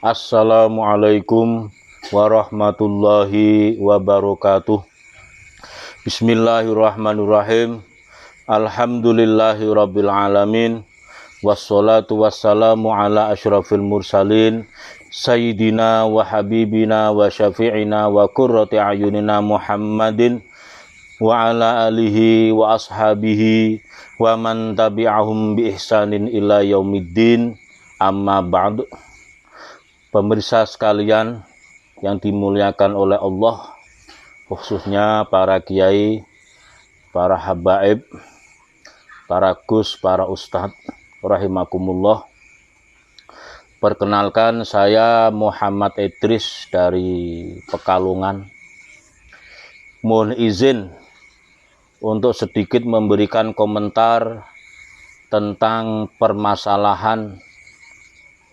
Assalamualaikum warahmatullahi wabarakatuh. Bismillahirrahmanirrahim. Alhamdulillahirabbil alamin. Wassalatu wassalamu ala asyrafil mursalin sayyidina wa habibina wa syafi'ina wa qurrati ayunina Muhammadin wa ala alihi wa ashabihi wa man tabi'ahum bi ihsanin ila yaumiddin. Amma ba'du. Pemirsa sekalian yang dimuliakan oleh Allah, khususnya para kiai, para habaib, para gus, para ustadz, rahimakumullah. Perkenalkan, saya Muhammad Idris dari Pekalongan. Mohon izin untuk sedikit memberikan komentar tentang permasalahan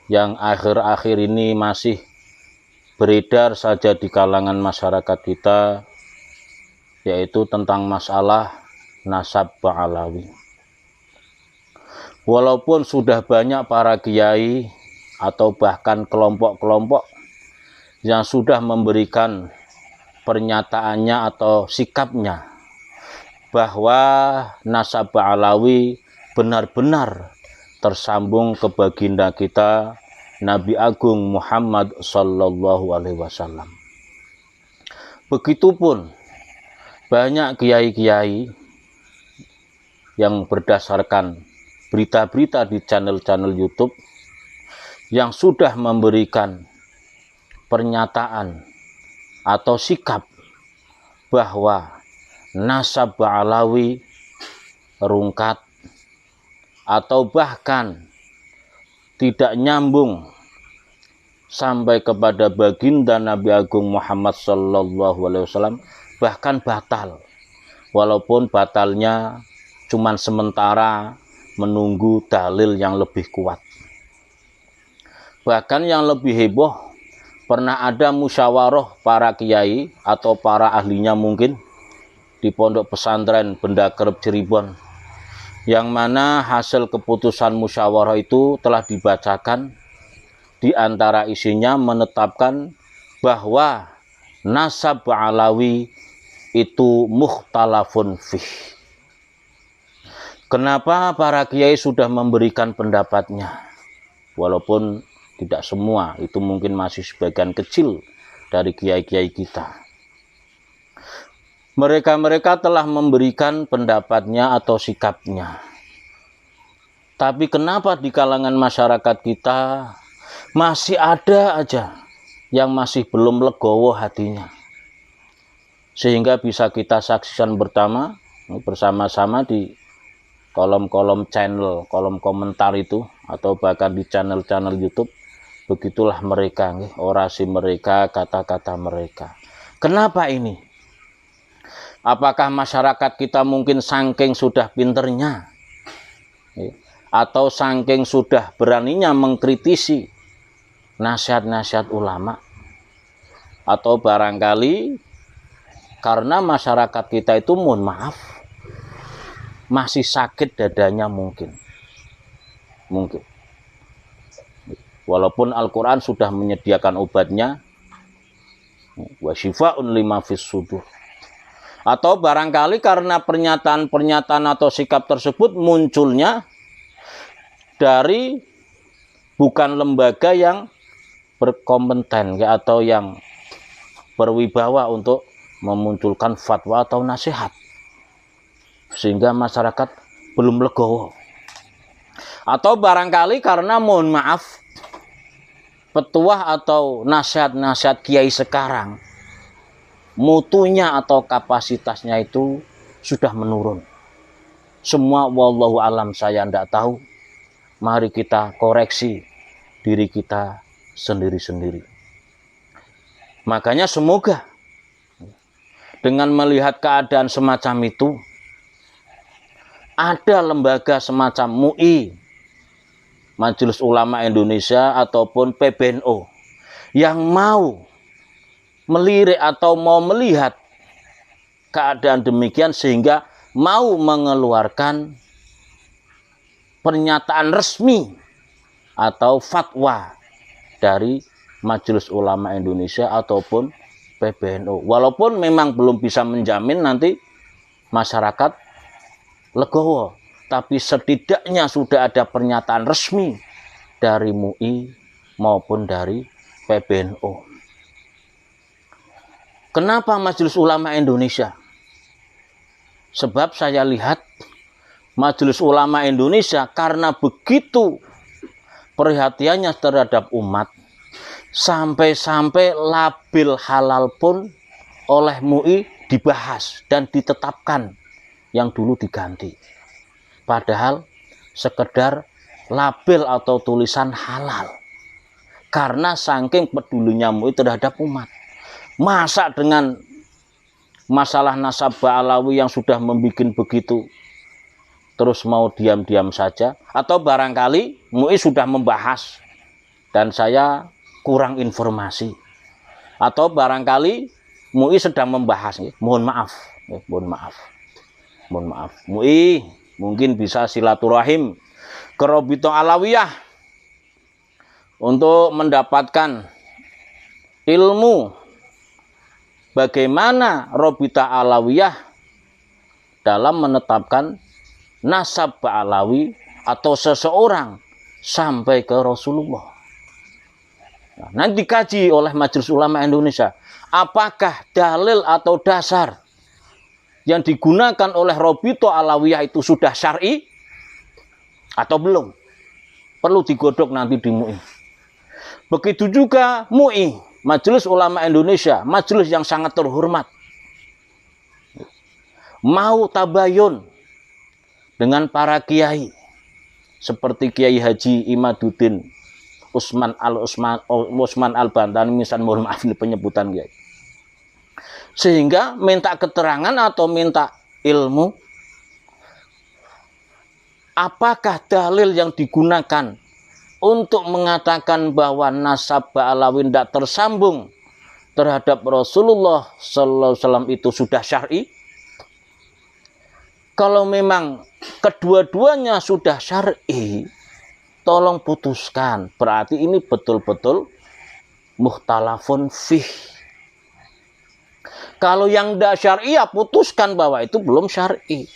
yang akhir-akhir ini masih beredar saja di kalangan masyarakat kita, yaitu tentang masalah nasab ba'alawi. Walaupun sudah banyak para kiai atau bahkan kelompok-kelompok yang sudah memberikan pernyataannya atau sikapnya bahwa nasab ba'alawi benar-benar tersambung ke baginda kita Nabi Agung Muhammad Sallallahu Alaihi Wasallam. Begitupun banyak kiai-kiai yang berdasarkan berita-berita di channel-channel YouTube yang sudah memberikan pernyataan atau sikap bahwa nasab ba'alawi rungkat atau bahkan tidak nyambung sampai kepada baginda Nabi Agung Muhammad Sallallahu Alaihi Wasallam, bahkan batal, walaupun batalnya cuman sementara menunggu dalil yang lebih kuat. Bahkan yang lebih heboh, pernah ada musyawarah para kiai atau para ahlinya mungkin di pondok pesantren Benda Kerep Cirebon, yang mana hasil keputusan musyawarah itu telah dibacakan. Di antara isinya menetapkan bahwa nasab ba'alawi itu mukhtalafun fih. Kenapa para kiai sudah memberikan pendapatnya? Walaupun tidak semua, itu mungkin masih sebagian kecil dari kiai-kiai kita. Mereka telah memberikan pendapatnya atau sikapnya. Tapi kenapa di kalangan masyarakat kita masih ada aja yang masih belum legowo hatinya? Sehingga bisa kita saksikan bersama-sama di kolom-kolom channel, kolom komentar itu, atau bahkan di channel-channel YouTube. Begitulah mereka, orasi mereka, kata-kata mereka. Kenapa ini? Apakah masyarakat kita mungkin saking sudah pinternya, atau saking sudah beraninya mengkritisi nasihat-nasihat ulama, atau barangkali karena masyarakat kita itu, mohon maaf, masih sakit dadanya mungkin. Walaupun Al-Quran sudah menyediakan obatnya, wa syifa'un lima fis sudur. Atau barangkali karena pernyataan-pernyataan atau sikap tersebut munculnya dari bukan lembaga yang berkompeten atau yang berwibawa untuk memunculkan fatwa atau nasihat, sehingga masyarakat belum legowo. Atau barangkali karena, mohon maaf, petuah atau nasihat-nasihat kiai sekarang mutunya atau kapasitasnya itu sudah menurun. Semua wallahu alam, saya tidak tahu. Mari kita koreksi diri kita sendiri-sendiri. Makanya semoga dengan melihat keadaan semacam itu, ada lembaga semacam MUI, Majelis Ulama Indonesia, ataupun PBNU yang mau melirik atau mau melihat keadaan demikian, sehingga mau mengeluarkan pernyataan resmi atau fatwa dari Majelis Ulama Indonesia ataupun PBNU. Walaupun memang belum bisa menjamin nanti masyarakat legowo, tapi setidaknya sudah ada pernyataan resmi dari MUI maupun dari PBNU. Kenapa Majelis Ulama Indonesia? Sebab saya lihat Majelis Ulama Indonesia karena begitu perhatiannya terhadap umat, sampai-sampai label halal pun oleh MUI dibahas dan ditetapkan yang dulu diganti. Padahal sekedar label atau tulisan halal. Karena saking pedulinya MUI terhadap umat. Masa dengan masalah nasabah Alawi yang sudah membuat begitu terus mau diam-diam saja, atau barangkali MUI sudah membahas dan saya kurang informasi, atau barangkali MUI sedang membahas. Mohon maaf, mohon maaf. MUI mungkin bisa silaturahim ke Robito Alawiyah untuk mendapatkan ilmu bagaimana Robito Alawiyah dalam menetapkan nasab Alawi atau seseorang sampai ke Rasulullah. Nah, nanti dikaji oleh Majelis Ulama Indonesia, apakah dalil atau dasar yang digunakan oleh Robito Alawiyah itu sudah syar'i atau belum? Perlu digodok nanti di MUI. Begitu juga MUI, Majelis Ulama Indonesia, majelis yang sangat terhormat, mau tabayun dengan para kiai seperti Kiai Haji Imaduddin Usman Al-Bantani, misalnya, mohon maaf ini penyebutan kiai, sehingga minta keterangan atau minta ilmu apakah dalil yang digunakan untuk mengatakan bahwa nasab Alawi tidak tersambung terhadap Rasulullah Sallallahu Alaihi Wasallam itu sudah syar'i. Kalau memang kedua-duanya sudah syar'i, tolong putuskan. Berarti ini betul-betul mukhtalafun fih. Kalau yang tidak syar'i, ya putuskan bahwa itu belum syar'i.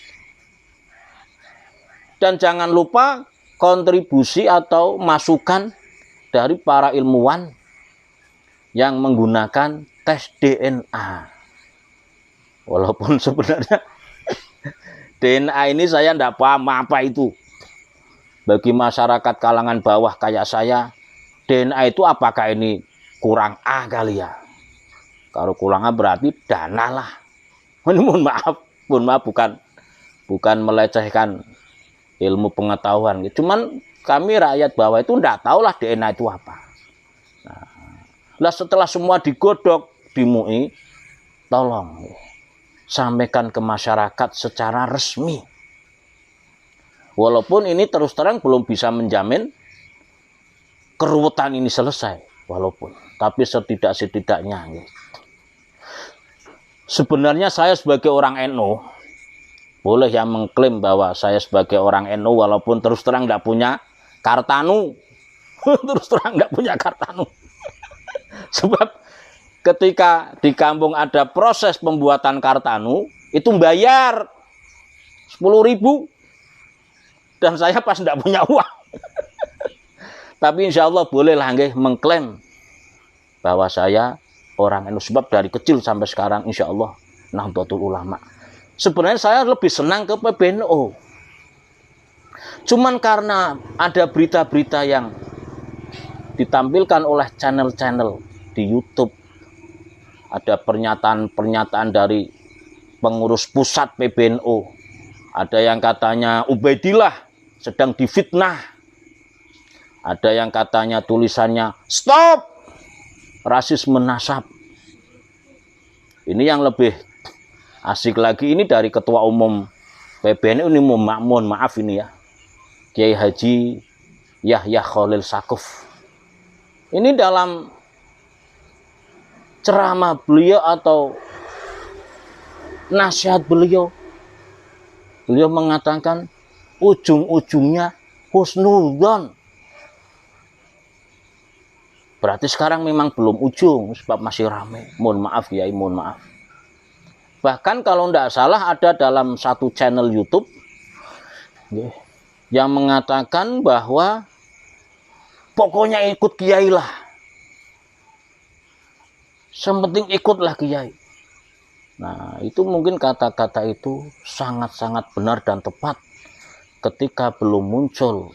Dan jangan lupa kontribusi atau masukan dari para ilmuwan yang menggunakan tes DNA. Walaupun sebenarnya DNA ini saya tidak paham apa itu. Bagi masyarakat kalangan bawah kayak saya, DNA itu apakah ini kurang A kali ya? Kalau kurang A berarti dana lah. Mohon maaf, bukan melecehkan ilmu pengetahuan. Cuman kami rakyat bawah itu tidak tahulah DNA itu apa. Nah, setelah semua digodok di MUI, tolong sampaikan ke masyarakat secara resmi. Walaupun ini terus terang belum bisa menjamin keruwetan ini selesai, tapi setidak-setidaknya. Sebenarnya saya sebagai orang NU, boleh yang mengklaim bahwa saya sebagai orang NU walaupun terus terang tidak punya kartanu. Terus terang tidak punya kartanu. Sebab ketika di kampung ada proses pembuatan kartanu, itu bayar 10.000. Dan saya pas tidak punya uang. Tapi insya Allah bolehlah mengklaim bahwa saya orang NU. Sebab dari kecil sampai sekarang insya Allah Nahdlatul Ulama. Sebenarnya saya lebih senang ke PBNU. Cuman karena ada berita-berita yang ditampilkan oleh channel-channel di YouTube, ada pernyataan-pernyataan dari pengurus pusat PBNU. Ada yang katanya Ubaidillah sedang difitnah. Ada yang katanya tulisannya stop rasisme nasab. Ini yang lebih asik lagi, ini dari Ketua Umum PBNU ini, mohon maaf ini ya, Kiai Haji Yahya Khalil Sakuf. Ini dalam ceramah beliau atau nasihat beliau mengatakan ujung-ujungnya husnudzon. Berarti sekarang memang belum ujung, sebab masih ramai. Mohon maaf Kiai, mohon maaf. Bahkan kalau tidak salah ada dalam satu channel YouTube yang mengatakan bahwa pokoknya ikut Kiai lah. Sepenting ikutlah Kiai. Nah, itu mungkin kata-kata itu sangat-sangat benar dan tepat ketika belum muncul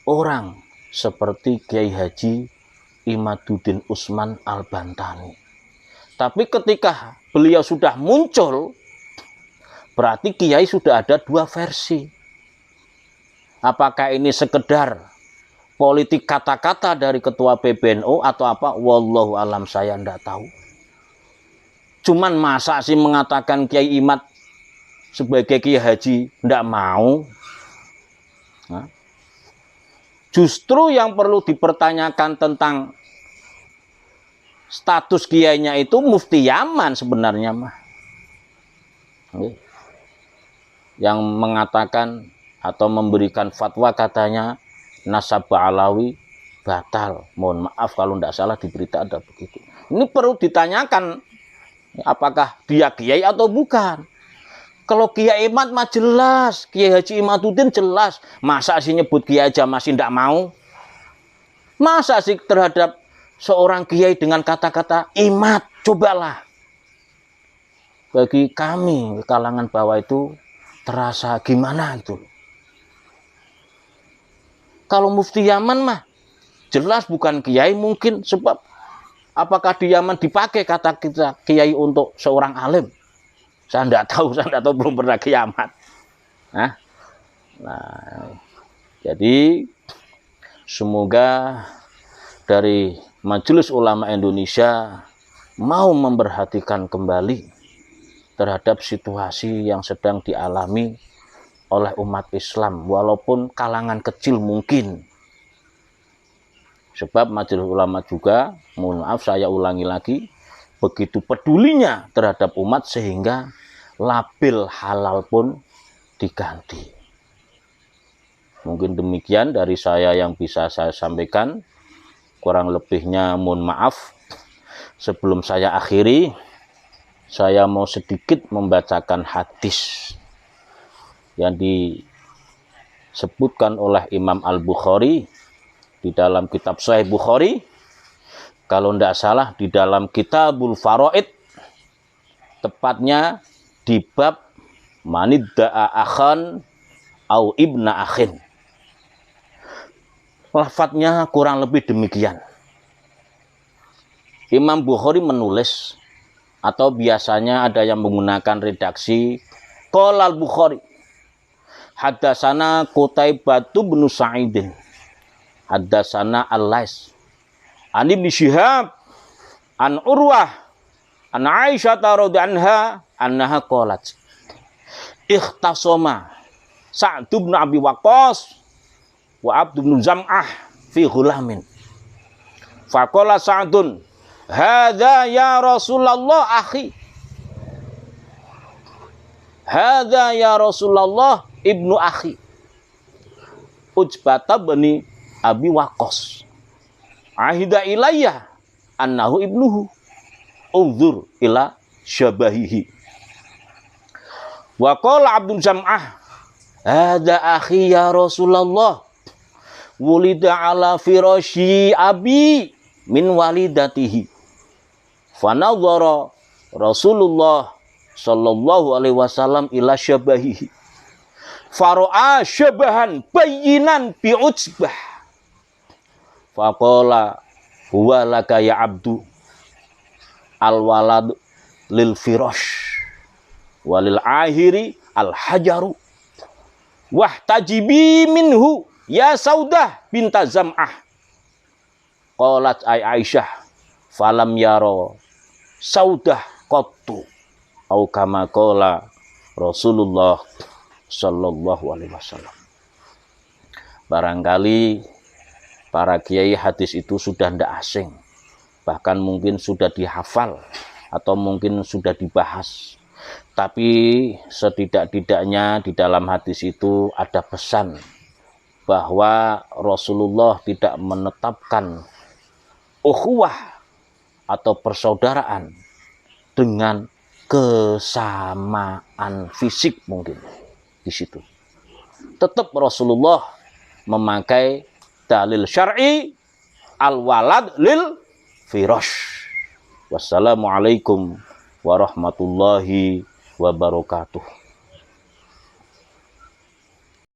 orang seperti Kiai Haji Imaduddin Usman Al-Bantani. Tapi ketika beliau sudah muncul, berarti Kiai sudah ada dua versi. Apakah ini sekedar politik kata-kata dari ketua PBNU atau apa? Wallahu alam, saya tidak tahu. Cuman masa sih mengatakan Kiai Imad sebagai Kiai Haji tidak mau? Nah, justru yang perlu dipertanyakan tentang status kiainya itu Mufti Yaman sebenarnya mah. Yang mengatakan atau memberikan fatwa katanya nasab Alawi batal. Mohon maaf kalau tidak salah di berita ada begitu. Ini perlu ditanyakan apakah dia kiai atau bukan. Kalau Kiai Imad mah jelas, Kiai Haji Imaduddin jelas. Masa sih nyebut kiai aja masih tidak mau? Masa sih terhadap seorang kiai dengan kata-kata Imad? Cobalah. Bagi kami kalangan bawah itu terasa gimana itu. Kalau Mufti Yaman mah jelas bukan kiai mungkin, sebab apakah di Yaman dipakai kata kita kiai untuk seorang alim? Saya tidak tahu, belum pernah ke Yaman. Nah, jadi semoga dari Majelis Ulama Indonesia mau memperhatikan kembali terhadap situasi yang sedang dialami oleh umat Islam, walaupun kalangan kecil mungkin. Sebab Majelis Ulama juga, mohon maaf saya ulangi lagi, begitu pedulinya terhadap umat sehingga label halal pun diganti. Mungkin demikian dari saya yang bisa saya sampaikan. Kurang lebihnya mohon maaf. Sebelum saya akhiri, saya mau sedikit membacakan hadis yang disebutkan oleh Imam Al-Bukhari di dalam kitab Sahih Bukhari. Kalau tidak salah di dalam Kitabul Faraid, tepatnya di bab manidda'a akhan au ibna akhin. Lafadznya kurang lebih demikian. Imam Bukhari menulis, atau biasanya ada yang menggunakan redaksi Qala al-Bukhari Haddasana Qutaibatu bin Sa'idin Haddasana Al-Lais An Ibnu Syihab An Urwah An Aisyah radhiyallahu anha annaha qalat ikhtasama Sa'd bin Abi Waqqas wa Abd bin Zam'ah fi ghulamin faqala Sa'dun hadza ya Rasulullah akhi hadza ya Rasulullah ibnu akhi Ujbata bin Abi Waqqas ahida ilayya annahu ibnuhu unzur ila syabahihi wa qala Abdul Zam'ah hadza akhi ya Rasulullah wulida ala firasyi abi min walidatihi fanadhara Rasulullah sallallahu alaihi wasallam ila syabahihi fara'a syabahan bayinan bi Utsbah faqala huwa laka ya abdu al walad lil firash walil ahiri al hajaru wahtajibi minhu ya Saudah binta Zam'ah qalat Aisyah falam yaro Saudah qattu au kama qala Rasulullah sallallahu alaihi wasallam. Barangkali para kiai hadis itu sudah tidak asing, bahkan mungkin sudah dihafal atau mungkin sudah dibahas. Tapi setidak-tidaknya di dalam hadis itu ada pesan bahwa Rasulullah tidak menetapkan ukhuwah atau persaudaraan dengan kesamaan fisik mungkin di situ. Tetap Rasulullah memakai dalil syar'i al-walad lil firash. Wassalamualaikum warahmatullahi wabarakatuh.